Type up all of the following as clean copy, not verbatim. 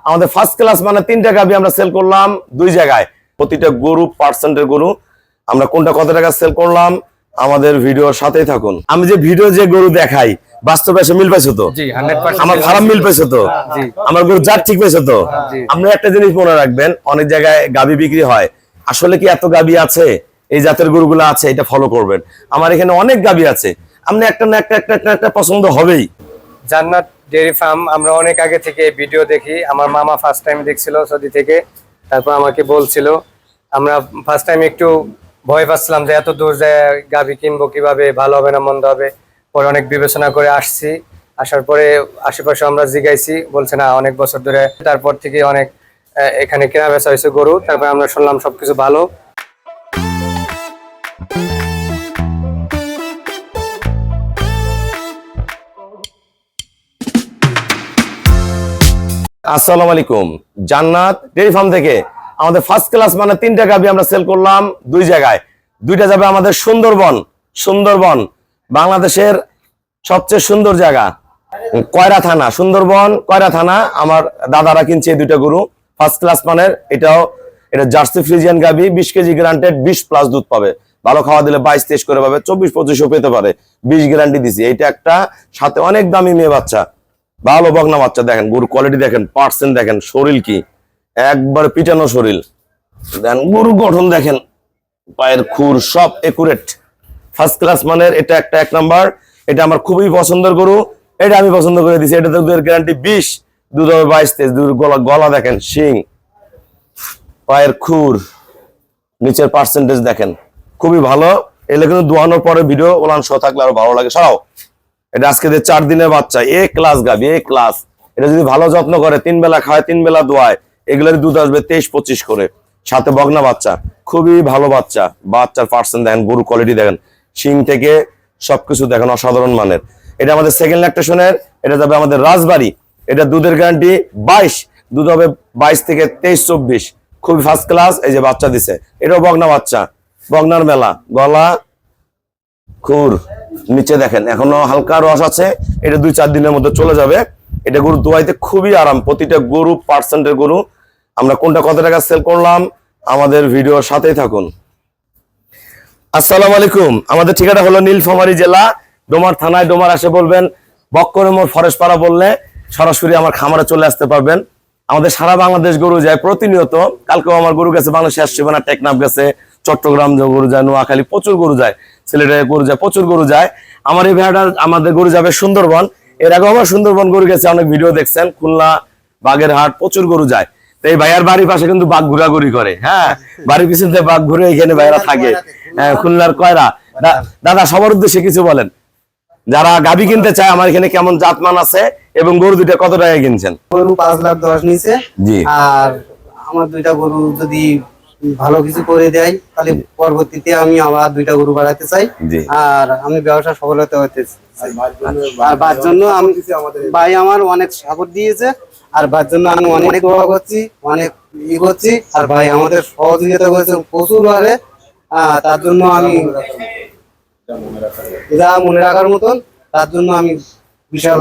আমাদের first class মানে 3টা গাভী আমরা সেল করলাম 2 জায়গায়। প্রতিটা গরু পার্সেন্টের গরু আমরা কোনটা কত টাকা সেল করলাম আমাদের ভিডিওর সাথেই থাকুন। আমি যে ভিডিও যে গরু দেখাই বাস্তবে এসে মিল পাইছো তো? জি 100% আমার খারাপ মিল পাইছো তো? জি। আমার গরু জাত ঠিক পাইছো তো? জি। আপনি একটা জিনিস মনে রাখবেন, অনেক জায়গায় গাভী বিক্রি হয়, আসলে কি এত গাভী আছে এই জাতের গরুগুলো আছে এটা ফলো করবেন। আমার এখানে অনেক গাভী আছে, আপনি একটা না একটা পছন্দ হবেই। জান্নাত ডেয়ারি ফার্ম আমরা অনেক আগে থেকে ভিডিও দেখি। আমার মামা ফার্স্ট টাইম দেখছিল সৌদি থেকে, তারপর আমাকে বলছিল। আমরা ফার্স্ট টাইম একটু ভয় পাচ্ছিলাম যে এত দূর যায় গাভী কিনবো কিভাবে, ভালো হবে না মন্দ হবে। পরে অনেক বিবেচনা করে আসছি, আসার পরে আশেপাশে আমরা জিগাইছি, বলছে না অনেক বছর ধরে। তারপর থেকে অনেক এখানে কেনা বেচা হয়েছে গরু, তারপরে আমরা শুনলাম সবকিছু ভালো। আসসালামু আলাইকুম, জান্নাত ডেইরি ফার্ম থেকে আমাদের ফার্স্ট ক্লাস মানে 3টা গাভী আমরা সেল করলাম 2 জায়গায়। 2টা যাবে আমাদের সুন্দরবন বাংলাদেশের সবচেয়ে সুন্দর জায়গা কয়রা থানা, সুন্দরবন কয়রা থানা। আমার দাদারা কিনছে এই 2টা গরু ফার্স্ট ক্লাস মানের। এটা জার্সি ফ্রিজিয়ান গাভী, 20 কেজি গ্যারান্টেড, 20+ দুধ পাবে। ভালো খাওয়া দিলে 22-23 করে পাবে, 24-25 পেতে পারে, 20 গ্যারান্টি দিছি। এইটা একটা সাথে অনেক দামি মেয়ে বাচ্চা, ভালো বগনা বাচ্চা। দেখেন গরু কোয়ালিটি দেখেন, পার্সেন্ট দেখেন, শরীর কি একবারে পিটানো শরীর। দেন গরু গঠন দেখেন, পায়ের খুর সব একুরেট, ফার্স্ট ক্লাস মানের। এটা একটা 1 নাম্বার। এটা আমার খুবই পছন্দের গরু, এটা আমি পছন্দ করে দিছি। এটা দুধের গ্যারান্টি 20, দুধ হবে 22-23। দুধ গলা দেখেন, শিং, পায়ের খুর, নিচের পার্সেন্টেজ দেখেন, খুবই ভালো। এগুলো কিন্তু দোয়ানোর পরে ভিডিও ওলান শো থাকলে আরো ভালো লাগে। সরাও, এটা আজকে 4 দিনের বাচ্চা, এ ক্লাস গাভী, এ ক্লাস। এটা যদি ভালো যত্ন করে, 3 বেলা খায়, 3 বেলা দোয়ায়, এগুলোর দুধ আসবে 23-25 করে, সাথে বগনা বাচ্চা। খুবই ভালো বাচ্চা। বাচ্চার পার্সেন্ট দেখেন, গরু কোয়ালিটি দেখেন, শিং থেকে সবকিছু দেখেন অসাধারণ মানের। এটা আমাদের সেকেন্ড ল্যাকটেশনের। এটা যাবে আমাদের রাজবাড়ী। এটা দুধের গ্যারান্টি 22, দুধ হবে 22 থেকে 23-24, খুবই ফার্স্ট ক্লাস। এই যে বাচ্চা দিছে, এটাও বগনা বাচ্চা, বগনার মেলা, গলা খুর, নিচে দেখেন এখনো হালকা রস আছে। এটা 2-4 দিনের মধ্যে চলে যাবে। এটা গরু দোয়াইতে খুবই আরাম। প্রতিটা গরু পার্সেন্টের গরু আমরা কোনটা কত টাকা সেল করলাম আমাদের ভিডিওর সাথেই থাকুন। আসসালামু আলাইকুম, আমাদের ঠিকানা হলো নীলফামারী জেলা, ডোমার থানায়। ডোমার আসে বলবেন বক্করে মোড় ফরেস্ট পাড়া বললে সরাসরি আমার খামারে চলে আসতে পারবেন। আমাদের সারা বাংলাদেশ গরু যায় প্রতিনিয়ত। কালকেও আমার গরু গেছে বাংলাদেশ, সীমানা টেকনাফ গেছে, চট্টগ্রাম গরু যায়, নোয়াখালী প্রচুর গরু যায়, সিলেটে গরু যায়, প্রচুর গরু যায়। আমার এই ভাইয়াটা আমাদের গরু যাবে সুন্দরবন। এর আগে আমার সুন্দরবন গরু গেছে, অনেক ভিডিও দেখছেন। খুলনা, বাগেরহাট প্রচুর গরু যায়। তো এই ভাইয়ার বাড়ির পাশে কিন্তু বাঘ ঘোরাঘুরি করে। হ্যাঁ, বাড়ির পিছনে বাঘ ঘুরে এখানে ভাইয়ারা থাকে। হ্যাঁ, খুলনার কয়রা। দাদা সবার উদ্দেশ্যে কিছু বলেন, যারা গাভী কিনতে চায় আমার এখানে কেমন জাতমান আছে এবং গরু দুইটা কত টাকায় কিনছেন? গরু 5,10,000 নিচে। জি। আর আমার 2টা গরু যদি ভালো কিছু করে দেয় তাহলে পরবর্তীতে আমি আবার 2টা গরু বাড়াতে চাই। আর আমি ব্যবসা সফলতা হতে চাই। আর বার জন্য আমি ভাই আমার অনেক সাপোর্ট দিয়েছে, আর বার জন্য আমি অনেক দোয়া করছি, অনেক করছি। আর ভাই আমাদের সহযোগিতা করেছে প্রচুর ভাবে। তার জন্য আমি যা মনে রাখার মতন, তার জন্য আমি বিশাল।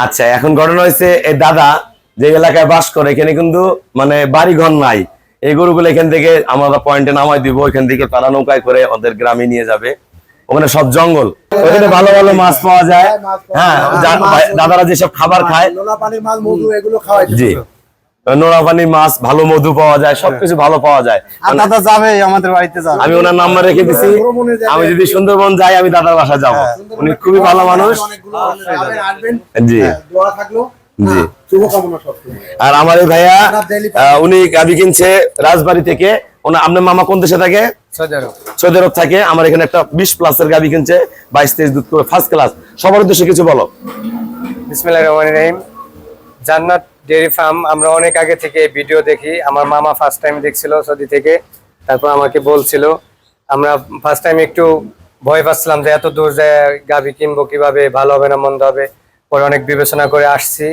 আচ্ছা, এখন ঘটনা হয়েছে এই দাদা যে এলাকায় বাস করে এখানে কিন্তু মানে বাড়ি ঘর নাই। এই গরুগুলো এখান থেকে আমরা পয়েন্টে নামাই দিব, এখান থেকে তারা নৌকায় করে ওদের গ্রামে নিয়ে যাবে। ওখানে সব জঙ্গল, ওখানে ভালো ভালো মাছ পাওয়া যায়। হ্যাঁ, দাদারা যেসব খাবার খায়, জি, নোনা পানির মাছ, ভালো মধু পাওয়া যায়, সবকিছু ভালো পাওয়া যায়। দাদা যাবে আমাদের বাড়িতে যাবে, আমি ওনার নাম্বার রেখে দিছি। আমি যদি সুন্দরবন যাই আমি দাদার বাসা যাব। উনি খুবই ভালো মানুষ। জি জি। আর আমার এই ভাইয়া উনি গাভী কিনছে রাজবাড়ী থেকে। আপনার মামা কোন দেশে থাকে? সৌদি আরব থাকে। আমার এখানে একটা 20+ এর গাভী কিনছে, 22-23 দুধ করে, ফার্স্ট ক্লাস। সবার উদ্দেশ্যে কিছু বলো। বিসমিল্লাহির রহমানির রহিম। জান্নাত ডেয়ারি ফার্ম আমরা অনেক আগে থেকে ভিডিও দেখি। আমার মামা ফার্স্ট টাইম দেখছিল সৌদি থেকে, তারপর আমাকে বলছিল। আমরা ফার্স্ট টাইম একটু ভয় পাচ্ছিলাম যে এত দূর যায় গাভী কিনবো কিভাবে, ভালো হবে না মন্দ হবে। পরে অনেক বিবেচনা করে আসছি,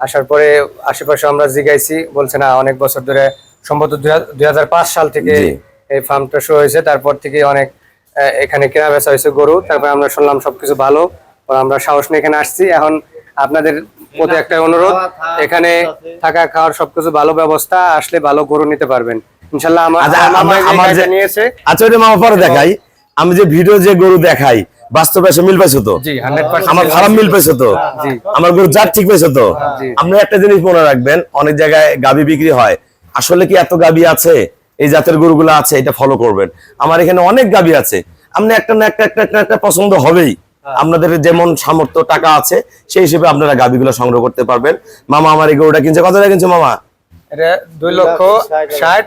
আসার পরে আশেপাশে আমরা জিগাইছি, বলছে না অনেক বছর ধরে, সম্ভবত 2005 সাল থেকে এই ফার্মটা শুরু হয়েছে। তারপর থেকে অনেক এখানে কেনা বেচা হয়েছে গরু। তারপর আমরা শুনলাম সবকিছু ভালো, আমরা সাহস নিয়ে এখানে আসছি। এখন আপনাদের প্রতি একটা অনুরোধ, এখানে থাকা খাওয়ার সবকিছু ভালো ব্যবস্থা, আসলে ভালো গরু নিতে পারবেন ইনশাল্লাহ। নিয়েছে আচ্ছা ওইটা মামা পরে দেখাই, আমি যে ভিডিও যে গরু দেখাই বাস্তবে এসে মিল পাইছো তো? জি 100% আমার খারাপ মিল পাইছো তো? জি। আমার গরু জাত ঠিক পাইছো তো? আপনি একটা জিনিস মনে রাখবেন, অনেক জায়গায় গাবি বিক্রি হয়, আসলে কি এত গাবি আছে এই জাতের গরুগুলো আছে, এটা ফলো করবেন। আমার এখানে অনেক গাবি আছে, আপনি একটা না একটা পছন্দ হবেই। আপনাদের যেমন সামর্থ্য টাকা আছে সেই হিসেবে আপনারা গাবিগুলো সংগ্রহ করতে পারবেন। মামা আমার এই গরুটা কিনছে, কত টাকা কিনছে মামা? এটা 2,60,000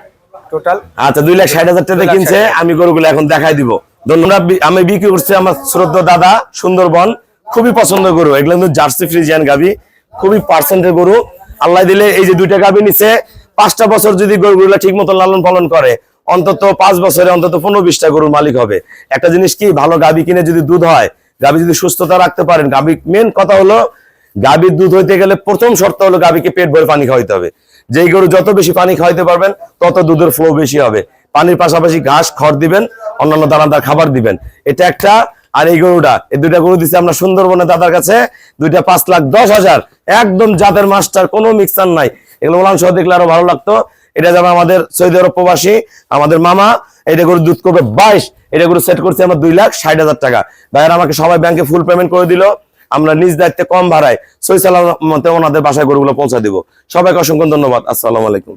টোটাল। আচ্ছা 2,60,000 টাকা কিনছে। আমি গরুগুলো এখন দেখাই দিব। ধন্যবাদ। আমি বিক্রি করছি আমার শ্রদ্ধা দাদা, সুন্দরবন, খুবই পছন্দ গরু এগুলো, কিন্তু জার্সি ফ্রিজিয়ান গাবি, খুবই পার্সেন্টের গরু। আল্লাহ দিলে এই যে 2টা গাবি নিছে, 5টা বছর যদি গরুগুলো ঠিক মতো লালন পালন করে, অন্তত 5 বছরে অন্তত 15-20টা গরুর মালিক হবে। একটা জিনিস কি, ভালো গাবি কিনে যদি দুধ হয়, গাবি যদি সুস্থতা রাখতে পারেন, গাবি মেন কথা হলো গাবির দুধ হইতে গেলে প্রথম শর্ত হলো গাবিকে পেট ভরে পানি খাওয়াইতে হবে। যেই গরু যত বেশি পানি খাওয়াইতে পারবেন তত দুধের ফ্লো বেশি হবে। পানির পাশাপাশি ঘাস খড় দিবেন, অন্যান্য দানাদার খাবার দিবেন, এটা একটা। আর এই গরুটা, এই 2টা গরু দিচ্ছে আমরা সুন্দরবনে দাদার কাছে, 2টা 5,10,000, একদম জাতের মাস্টার, কোনো মিক্সার নাই। এগুলো ওলান সহ দেখলে আরো ভালো লাগতো। এটা যাবে আমাদের সৌদি আরব প্রবাসী আমাদের মামা, এটা গরু দুধ করবে 22, এটা গরু সেট করছে আমরা 2,60,000 টাকা। ভাইয়ের আমাকে সবাই ব্যাংকে ফুল পেমেন্ট করে দিল, আমরা নিজ দায়িত্বে কম ভাড়ায় সই সালামতে ওনাদের বাসায় গরুগুলো পৌঁছা দিব। সবাইকে অসংখ্য ধন্যবাদ। আসসালামু আলাইকুম।